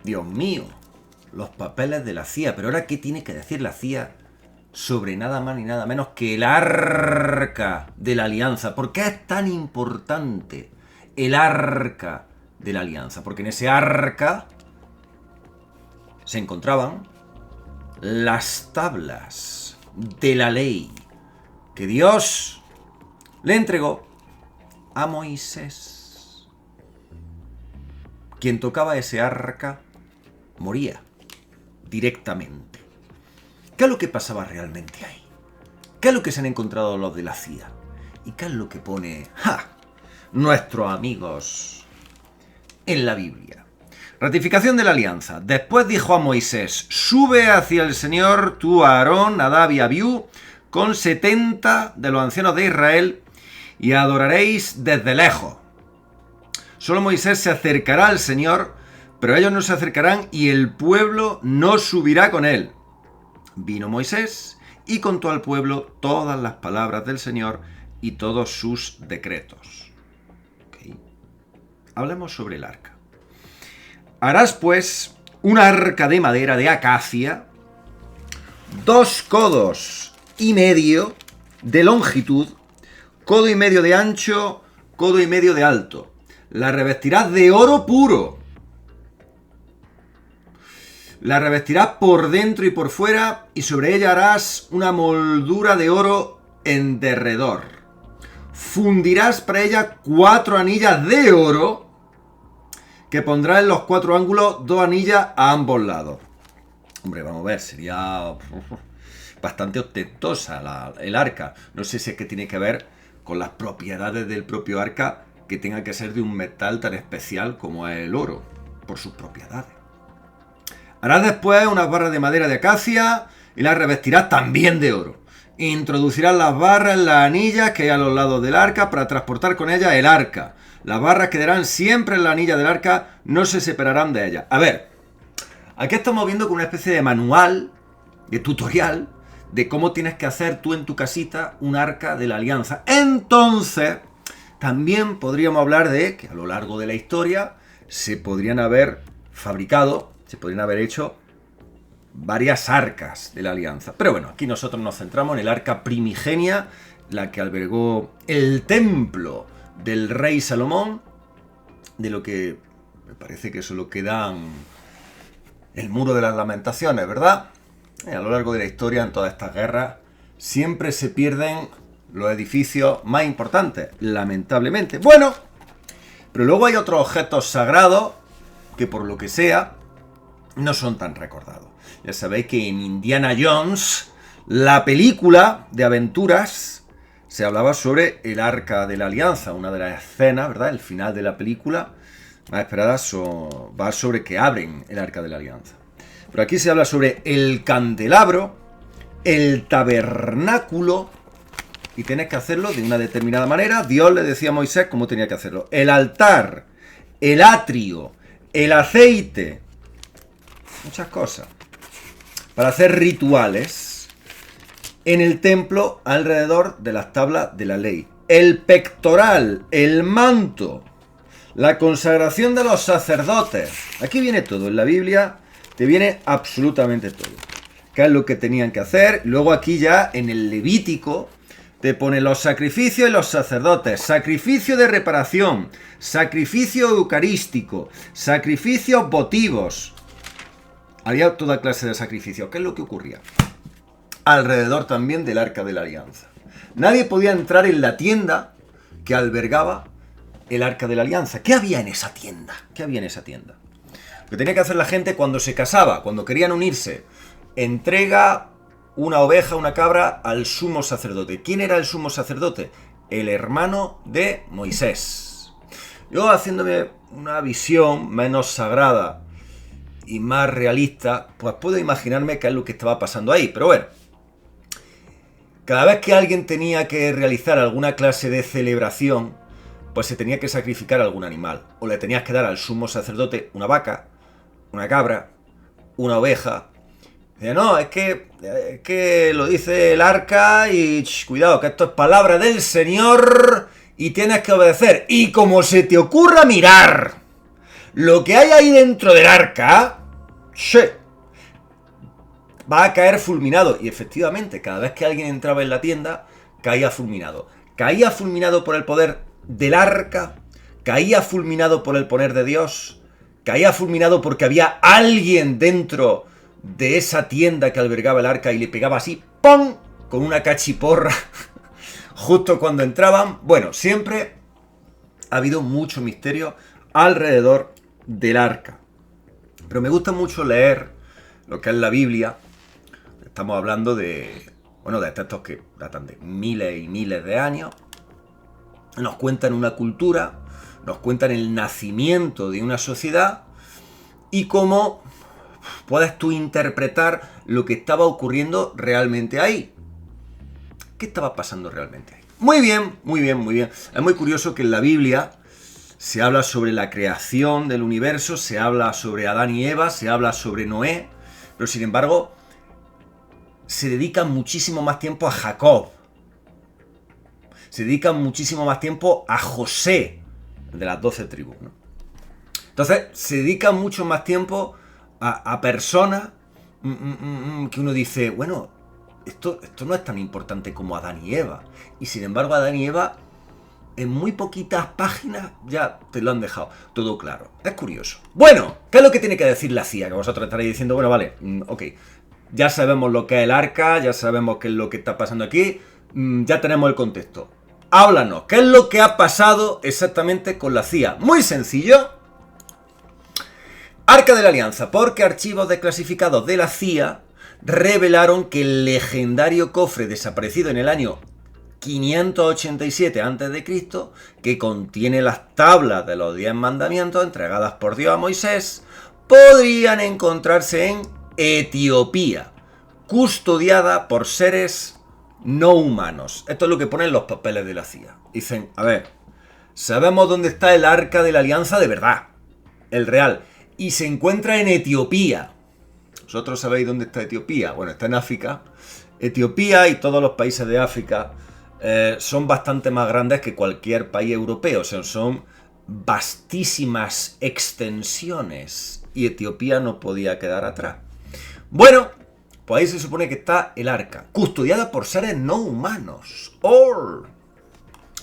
Dios mío, los papeles de la CIA. Pero ahora, ¿qué tiene que decir la CIA sobre nada más ni nada menos que el Arca de la Alianza? ¿Por qué es tan importante el Arca de la Alianza? Porque en ese Arca se encontraban las tablas de la ley que Dios le entregó a Moisés. Quien tocaba ese arca moría directamente. ¿Qué es lo que pasaba realmente ahí? ¿Qué es lo que se han encontrado los de la CIA? ¿Y qué es lo que pone nuestros amigos en la Biblia? Ratificación de la alianza. Después dijo a Moisés: sube hacia el Señor tú, Aarón, Nadab y Abiú, con 70 de los ancianos de Israel, y adoraréis desde lejos. Solo Moisés se acercará al Señor, pero ellos no se acercarán y el pueblo no subirá con él. Vino Moisés y contó al pueblo todas las palabras del Señor y todos sus decretos. Okay. Hablemos sobre el arca. Harás pues un arca de madera de acacia, 2 codos y medio de longitud, codo y medio de ancho, codo y medio de alto. La revestirás de oro puro. La revestirás por dentro y por fuera, y sobre ella harás una moldura de oro en derredor. Fundirás para ella 4 anillas de oro, que pondrá en los 4 ángulos 2 anillas a ambos lados. Hombre, vamos a ver, sería bastante ostentosa el arca. No sé si es que tiene que ver con las propiedades del propio arca, que tenga que ser de un metal tan especial como es el oro, por sus propiedades. Harás después unas barras de madera de acacia y las revestirás también de oro. Introducirás las barras en las anillas que hay a los lados del arca para transportar con ellas el arca. Las barras quedarán siempre en la anilla del arca, no se separarán de ella. A ver, aquí estamos viendo con una especie de manual, de tutorial, de cómo tienes que hacer tú en tu casita un arca de la alianza. Entonces, también podríamos hablar de que a lo largo de la historia se podrían haber fabricado, se podrían haber hecho varias arcas de la alianza. Pero bueno, aquí nosotros nos centramos en el arca primigenia, la que albergó el templo del rey Salomón, de lo que me parece que solo quedan el muro de las lamentaciones, ¿verdad? A lo largo de la historia, en todas estas guerras, siempre se pierden los edificios más importantes, lamentablemente. Bueno, pero luego hay otros objetos sagrados que por lo que sea no son tan recordados. Ya sabéis que en Indiana Jones, la película de aventuras, se hablaba sobre el Arca de la Alianza. Una de las escenas, ¿verdad? El final de la película más esperada va sobre que abren el Arca de la Alianza. Pero aquí se habla sobre el candelabro, el tabernáculo, y tienes que hacerlo de una determinada manera. Dios le decía a Moisés cómo tenía que hacerlo. El altar, el atrio, el aceite, muchas cosas, para hacer rituales en el templo alrededor de las tablas de la ley. El pectoral, el manto, la consagración de los sacerdotes. Aquí viene todo, en la Biblia te viene absolutamente todo. ¿Qué es lo que tenían que hacer? Luego aquí ya en el Levítico te pone los sacrificios y los sacerdotes, sacrificio de reparación, sacrificio eucarístico, sacrificios votivos. Había toda clase de sacrificios. ¿Qué es lo que ocurría? Alrededor también del Arca de la Alianza. Nadie podía entrar en la tienda que albergaba el Arca de la Alianza. ¿Qué había en esa tienda? ¿Qué había en esa tienda? Lo que tenía que hacer la gente cuando se casaba, cuando querían unirse, entrega una oveja, una cabra al sumo sacerdote. ¿Quién era el sumo sacerdote? El hermano de Moisés. Yo, haciéndome una visión menos sagrada y más realista, pues puedo imaginarme qué es lo que estaba pasando ahí. Pero bueno, cada vez que alguien tenía que realizar alguna clase de celebración, pues se tenía que sacrificar algún animal. O le tenías que dar al sumo sacerdote una vaca, una cabra, una oveja. Dice, no, es que lo dice el arca y cuidado, que esto es palabra del Señor y tienes que obedecer. Y como se te ocurra mirar lo que hay ahí dentro del arca, ¡Sí! Va a caer fulminado. Y efectivamente, cada vez que alguien entraba en la tienda, caía fulminado. Caía fulminado por el poder del arca, caía fulminado por el poder de Dios, caía fulminado porque había alguien dentro de esa tienda que albergaba el arca y le pegaba así, ¡pum!, con una cachiporra justo cuando entraban. Bueno, siempre ha habido mucho misterio alrededor del arca. Pero me gusta mucho leer lo que es la Biblia. Estamos hablando de, bueno, de textos que datan de miles y miles de años. Nos cuentan una cultura, nos cuentan el nacimiento de una sociedad y cómo puedes tú interpretar lo que estaba ocurriendo realmente ahí. ¿Qué estaba pasando realmente ahí? Muy bien, muy bien, muy bien. Es muy curioso que en la Biblia se habla sobre la creación del universo, se habla sobre Adán y Eva, se habla sobre Noé, pero sin embargo se dedica muchísimo más tiempo a Jacob. Se dedica muchísimo más tiempo a José, de las 12 tribus, ¿no? Entonces, se dedica mucho más tiempo a personas que uno dice, bueno, esto no es tan importante como Adán y Eva. Y sin embargo, Adán y Eva, en muy poquitas páginas, ya te lo han dejado todo claro. Es curioso. Bueno, ¿qué es lo que tiene que decir la CIA? Que vosotros estaréis diciendo, bueno, vale, ok, ya sabemos lo que es el arca, ya sabemos qué es lo que está pasando aquí, ya tenemos el contexto. Háblanos, ¿qué es lo que ha pasado exactamente con la CIA? Muy sencillo. Arca de la Alianza, porque archivos desclasificados de la CIA revelaron que el legendario cofre desaparecido en el año 587 a.C., que contiene las tablas de los 10 mandamientos entregadas por Dios a Moisés, podrían encontrarse en Etiopía, custodiada por seres no humanos. Esto es lo que ponen los papeles de la CIA. Dicen, a ver, sabemos dónde está el Arca de la Alianza de verdad, el real, y se encuentra en Etiopía. ¿Vosotros sabéis dónde está Etiopía? Bueno, está en África. Etiopía y todos los países de África son bastante más grandes que cualquier país europeo. O sea, son vastísimas extensiones. Y Etiopía no podía quedar atrás. Bueno, pues ahí se supone que está el arca, custodiada por seres no humanos.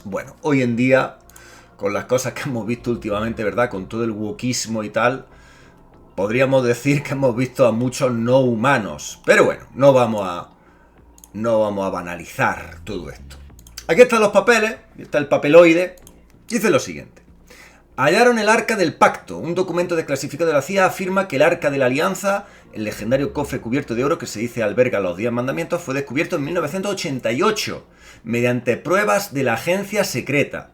Bueno, hoy en día, con las cosas que hemos visto últimamente, ¿verdad? Con todo el wokismo y tal, podríamos decir que hemos visto a muchos no humanos. Pero bueno, no vamos a banalizar todo esto. Aquí están los papeles, está el papeloide. Dice lo siguiente. Hallaron el Arca del Pacto. Un documento desclasificado de la CIA afirma que el Arca de la Alianza, el legendario cofre cubierto de oro que se dice alberga los 10 mandamientos, fue descubierto en 1988 mediante pruebas de la agencia secreta.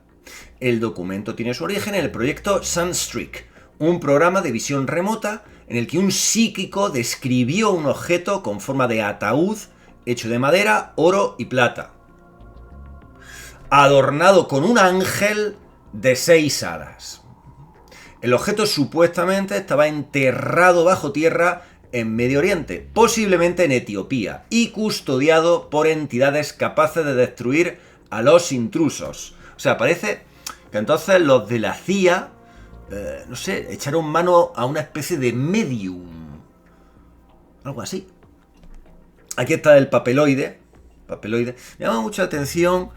El documento tiene su origen en el proyecto Sunstreak, un programa de visión remota en el que un psíquico describió un objeto con forma de ataúd hecho de madera, oro y plata, adornado con un ángel de 6 alas. El objeto supuestamente estaba enterrado bajo tierra en Medio Oriente, posiblemente en Etiopía, y custodiado por entidades capaces de destruir a los intrusos. O sea, parece que entonces los de la CIA, no sé, echaron mano a una especie de medium. Algo así. Aquí está el papeloide. Me llama mucho la atención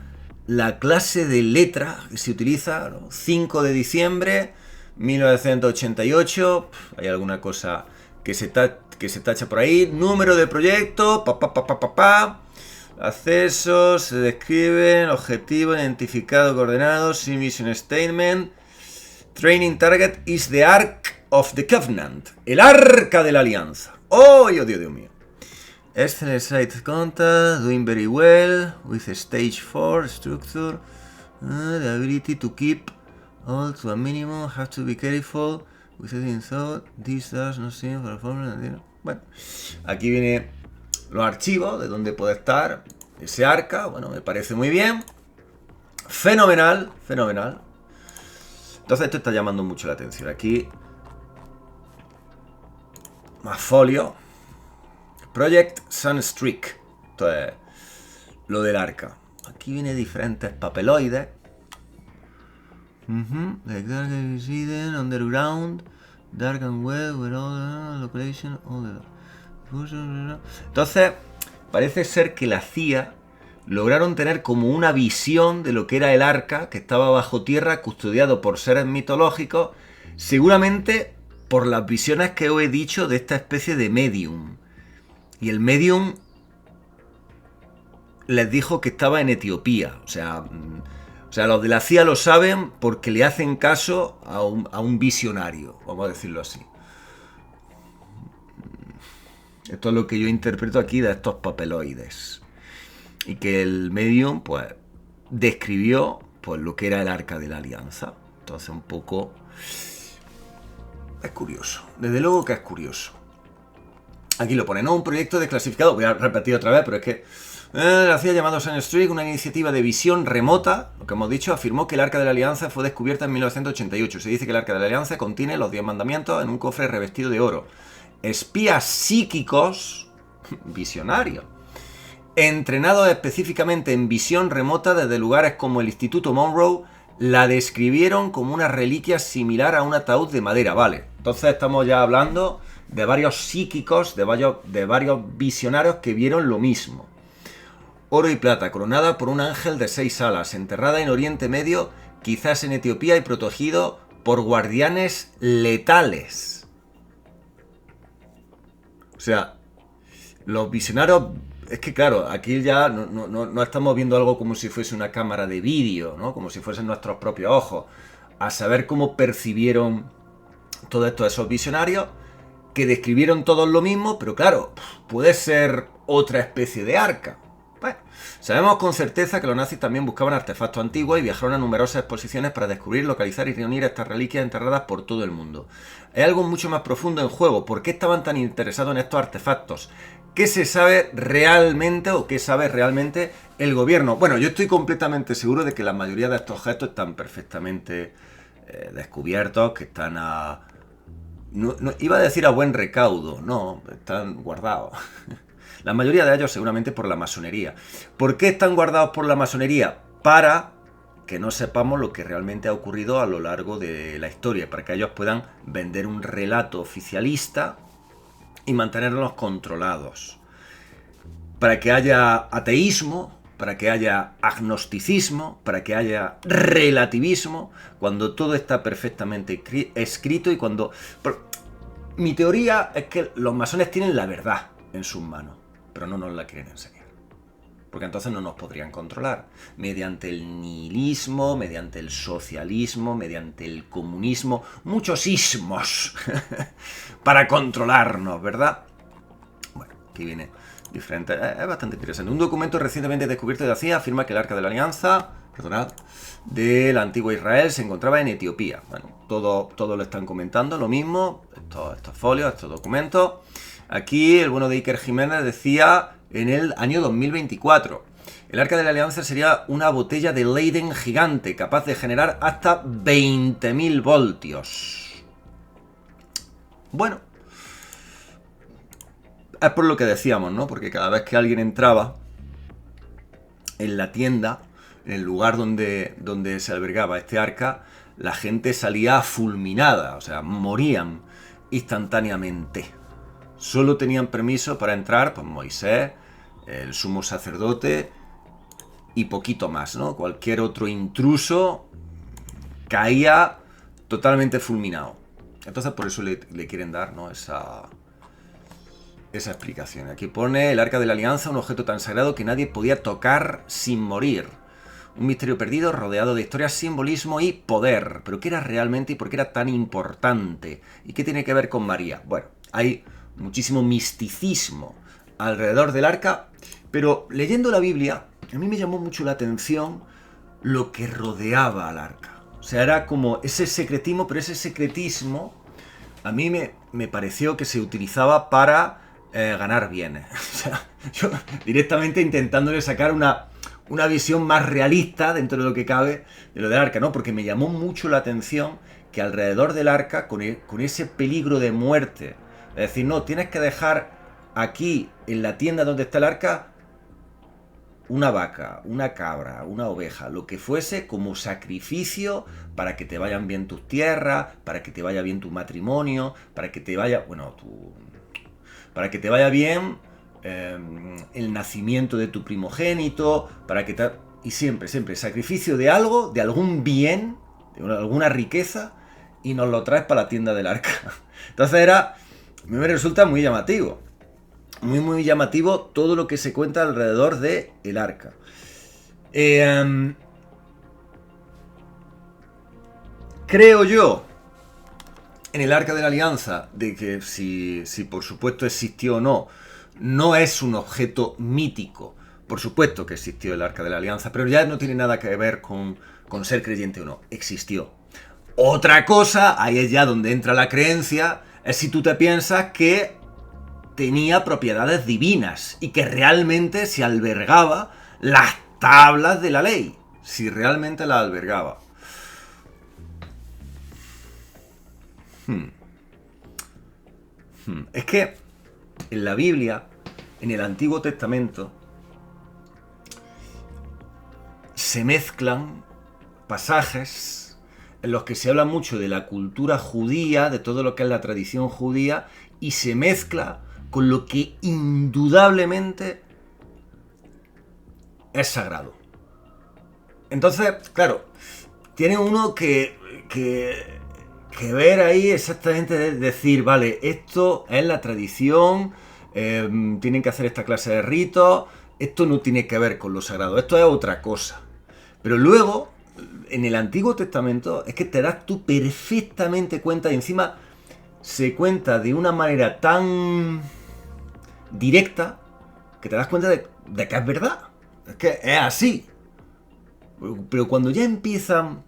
la clase de letra que se utiliza, ¿no? 5 de diciembre, 1988. Hay alguna cosa que se tacha por ahí. Número de proyecto. Accesos. Se describen. Objetivo. Identificado. Coordenados. Mission Statement. Training Target is the Ark of the Covenant. El Arca de la Alianza. ¡Oh, Dios mío! Excellent site contact, doing very well, with stage 4 structure, the ability to keep all to a minimum, have to be careful, with setting thought, this does not seem for a formula. Bueno, aquí viene los archivos de donde puede estar ese arca. Bueno, me parece muy bien. Fenomenal. Entonces esto está llamando mucho la atención. Aquí, más folio. Project Sunstreak. Esto es lo del arca. Aquí viene diferentes papeloides. Like dark and hidden, underground, dark and web, where all Entonces, parece ser que la CIA lograron tener como una visión de lo que era el arca, que estaba bajo tierra, custodiado por seres mitológicos, seguramente por las visiones que os he dicho de esta especie de medium. Y el medium les dijo que estaba en Etiopía. O sea, los de la CIA lo saben porque le hacen caso a un visionario, vamos a decirlo así. Esto es lo que yo interpreto aquí de estos papeloides. Y que el medium, pues, describió pues, lo que era el Arca de la Alianza. Entonces, un poco... es curioso. Desde luego que es curioso. Aquí lo pone, ¿no? Un proyecto desclasificado. Voy a repetir otra vez, pero es que... la CIA llamado Sunstreak, una iniciativa de visión remota, lo que hemos dicho, afirmó que el Arca de la Alianza fue descubierta en 1988. Se dice que el Arca de la Alianza contiene los 10 mandamientos en un cofre revestido de oro. Espías psíquicos, visionarios, entrenados específicamente en visión remota desde lugares como el Instituto Monroe, la describieron como una reliquia similar a un ataúd de madera, ¿vale? Entonces estamos ya hablando de varios psíquicos, de varios visionarios que vieron lo mismo. Oro y plata, coronada por un ángel de 6 alas, enterrada en Oriente Medio, quizás en Etiopía, y protegido por guardianes letales. O sea, los visionarios... Es que claro, aquí ya no estamos viendo algo como si fuese una cámara de vídeo, ¿no? Como si fuesen nuestros propios ojos. A saber cómo percibieron todos esos visionarios, que describieron todos lo mismo, pero claro, puede ser otra especie de arca. Bueno, sabemos con certeza que los nazis también buscaban artefactos antiguos y viajaron a numerosas exposiciones para descubrir, localizar y reunir estas reliquias enterradas por todo el mundo. Hay algo mucho más profundo en juego. ¿Por qué estaban tan interesados en estos artefactos? ¿Qué se sabe realmente o qué sabe realmente el gobierno? Bueno, yo estoy completamente seguro de que la mayoría de estos objetos están perfectamente descubiertos, que están a... No, iba a decir a buen recaudo, no, están guardados. La mayoría de ellos seguramente por la masonería. ¿Por qué están guardados por la masonería? Para que no sepamos lo que realmente ha ocurrido a lo largo de la historia, para que ellos puedan vender un relato oficialista y mantenerlos controlados. Para que haya ateísmo, para que haya agnosticismo, para que haya relativismo, cuando todo está perfectamente escrito y cuando... Mi teoría es que los masones tienen la verdad en sus manos, pero no nos la quieren enseñar. Porque entonces no nos podrían controlar. Mediante el nihilismo, mediante el socialismo, mediante el comunismo, muchos ismos para controlarnos, ¿verdad? Bueno, aquí viene diferente. Es bastante interesante. Un documento recientemente descubierto de la CIA afirma que el Arca de la Alianza, de la antigua Israel se encontraba en Etiopía. Bueno, todo lo están comentando, lo mismo, estos folios, estos documentos. Aquí el bueno de Iker Jiménez decía en el año 2024. El Arca de la Alianza sería una botella de Leyden gigante, capaz de generar hasta 20.000 voltios. Bueno, es por lo que decíamos, ¿no? Porque cada vez que alguien entraba en la tienda, en el lugar donde se albergaba este arca, la gente salía fulminada, o sea, morían instantáneamente. Solo tenían permiso para entrar, pues Moisés, el sumo sacerdote y poquito más, ¿no? Cualquier otro intruso caía totalmente fulminado. Entonces por eso le quieren dar, ¿no? esa explicación. Aquí pone el Arca de la Alianza, un objeto tan sagrado que nadie podía tocar sin morir. Un misterio perdido rodeado de historias, simbolismo y poder. ¿Pero qué era realmente y por qué era tan importante? ¿Y qué tiene que ver con María? Bueno, hay muchísimo misticismo alrededor del arca, pero leyendo la Biblia, a mí me llamó mucho la atención lo que rodeaba al arca. O sea, era como ese secretismo, pero ese secretismo a mí me pareció que se utilizaba para ganar bienes. O sea, yo directamente intentándole sacar una visión más realista dentro de lo que cabe de lo del arca, ¿no? Porque me llamó mucho la atención que alrededor del arca, con ese peligro de muerte, es decir, no, tienes que dejar aquí, en la tienda donde está el arca, una vaca, una cabra, una oveja, lo que fuese, como sacrificio para que te vayan bien tus tierras, para que te vaya bien tu matrimonio, para que te vaya, para que te vaya bien el nacimiento de tu primogénito, para que te... Y siempre, sacrificio de algo, de algún bien, de alguna riqueza, y nos lo traes para la tienda del arca. Entonces a mí me resulta muy llamativo. Muy llamativo todo lo que se cuenta alrededor de el arca. Creo yo en el arca de la alianza de que si por supuesto existió o no, no es un objeto mítico. Por supuesto que existió el arca de la alianza, pero ya no tiene nada que ver con ser creyente o no. Existió. Otra cosa, ahí es ya donde entra la creencia, es si tú te piensas que tenía propiedades divinas y que realmente se albergaba las tablas de la ley. Si realmente las albergaba. Es que en la Biblia, en el Antiguo Testamento, se mezclan pasajes en los que se habla mucho de la cultura judía, de todo lo que es la tradición judía, y se mezcla con lo que indudablemente es sagrado. Entonces, claro, tiene uno que ver ahí exactamente, decir, vale, esto es la tradición, tienen que hacer esta clase de ritos, esto no tiene que ver con lo sagrado, esto es otra cosa. Pero luego, en el Antiguo Testamento, es que te das tú perfectamente cuenta, y encima se cuenta de una manera tan directa, que te das cuenta de que es verdad. Es que es así. Pero cuando ya empiezan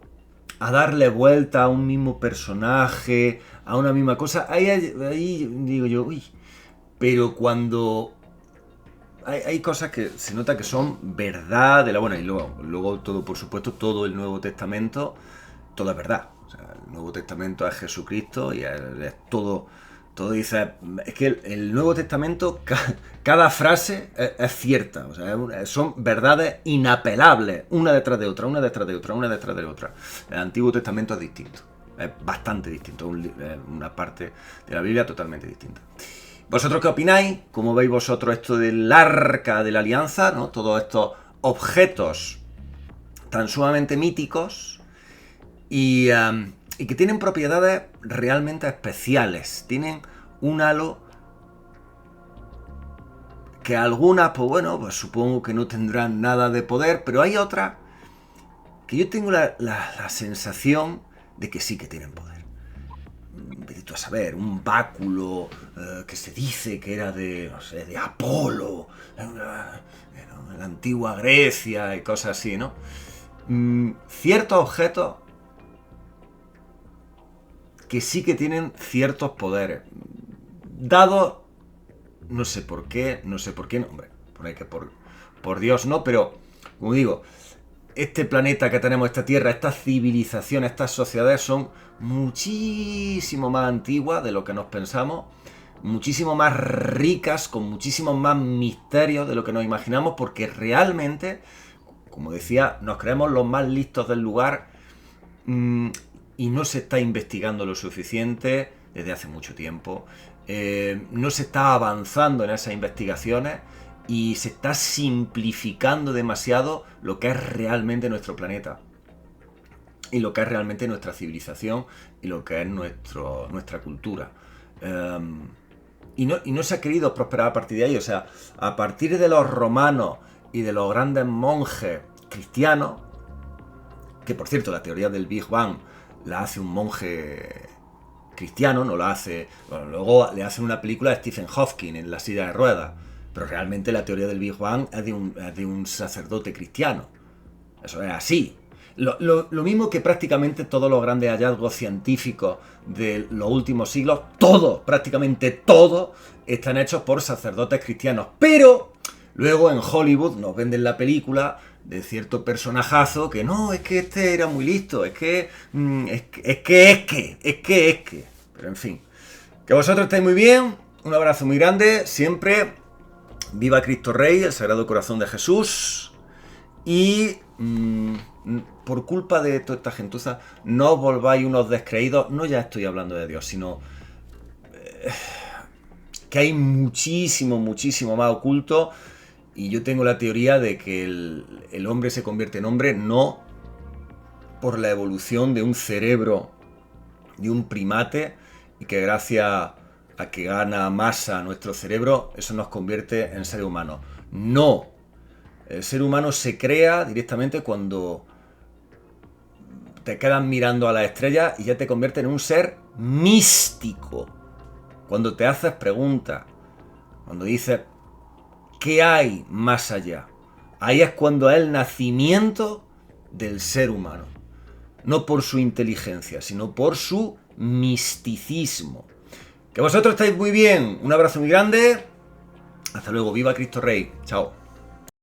a darle vuelta a un mismo personaje, a una misma cosa, ahí digo yo, uy. Pero cuando hay cosas que se nota que son verdad de la buena, y luego todo, por supuesto, todo el Nuevo Testamento, todo es verdad. O sea, el Nuevo Testamento es Jesucristo y es todo dice, es que el Nuevo Testamento, cada frase es cierta, o sea, son verdades inapelables, una detrás de otra, una detrás de otra, una detrás de otra. El Antiguo Testamento es distinto, es bastante distinto, es una parte de la Biblia totalmente distinta. ¿Vosotros qué opináis? ¿Cómo veis vosotros esto del arca de la alianza, ¿no? Todos estos objetos tan sumamente míticos y que tienen propiedades realmente especiales. Tienen un halo que algunas, pues bueno, pues supongo que no tendrán nada de poder, pero hay otras que yo tengo la sensación de que sí que tienen poder. Vete tú a saber, un báculo que se dice que era de, no sé, de Apolo, en la antigua Grecia y cosas así, ¿no? Ciertos objetos que sí que tienen ciertos poderes, dados, no sé por qué, no, hombre, por Dios no, pero, como digo, este planeta que tenemos, esta Tierra, estas civilizaciones, estas sociedades son muchísimo más antiguas de lo que nos pensamos, muchísimo más ricas, con muchísimos más misterios de lo que nos imaginamos, porque realmente, como decía, nos creemos los más listos del lugar, y no se está investigando lo suficiente desde hace mucho tiempo. No se está avanzando en esas investigaciones y se está simplificando demasiado lo que es realmente nuestro planeta y lo que es realmente nuestra civilización y lo que es nuestra cultura. Y no se ha querido prosperar a partir de ahí. O sea, a partir de los romanos y de los grandes monjes cristianos, que por cierto la teoría del Big Bang la hace un monje cristiano, no la hace... Bueno, luego le hacen una película de Stephen Hawking en la silla de ruedas, pero realmente la teoría del Big Bang es de un sacerdote cristiano. Eso es así. Lo mismo que prácticamente todos los grandes hallazgos científicos de los últimos siglos, prácticamente todos, están hechos por sacerdotes cristianos. Pero luego en Hollywood nos venden la película de cierto personajazo que no, es que este era muy listo, es que. Pero en fin, que vosotros estéis muy bien, un abrazo muy grande, siempre Viva Cristo Rey, el Sagrado Corazón de Jesús. Y por culpa de toda esta gentuza, no os volváis unos descreídos. No ya estoy hablando de Dios, sino que hay muchísimo más oculto. Y yo tengo la teoría de que el hombre se convierte en hombre no por la evolución de un cerebro de un primate, y que gracias a que gana masa nuestro cerebro, eso nos convierte en seres humanos. No. El ser humano se crea directamente cuando te quedas mirando a las estrellas y ya te convierte en un ser místico. Cuando te haces preguntas, cuando dices, ¿qué hay más allá? Ahí es cuando es el nacimiento del ser humano. No por su inteligencia, sino por su misticismo. Que vosotros estáis muy bien. Un abrazo muy grande. Hasta luego. Viva Cristo Rey. Chao.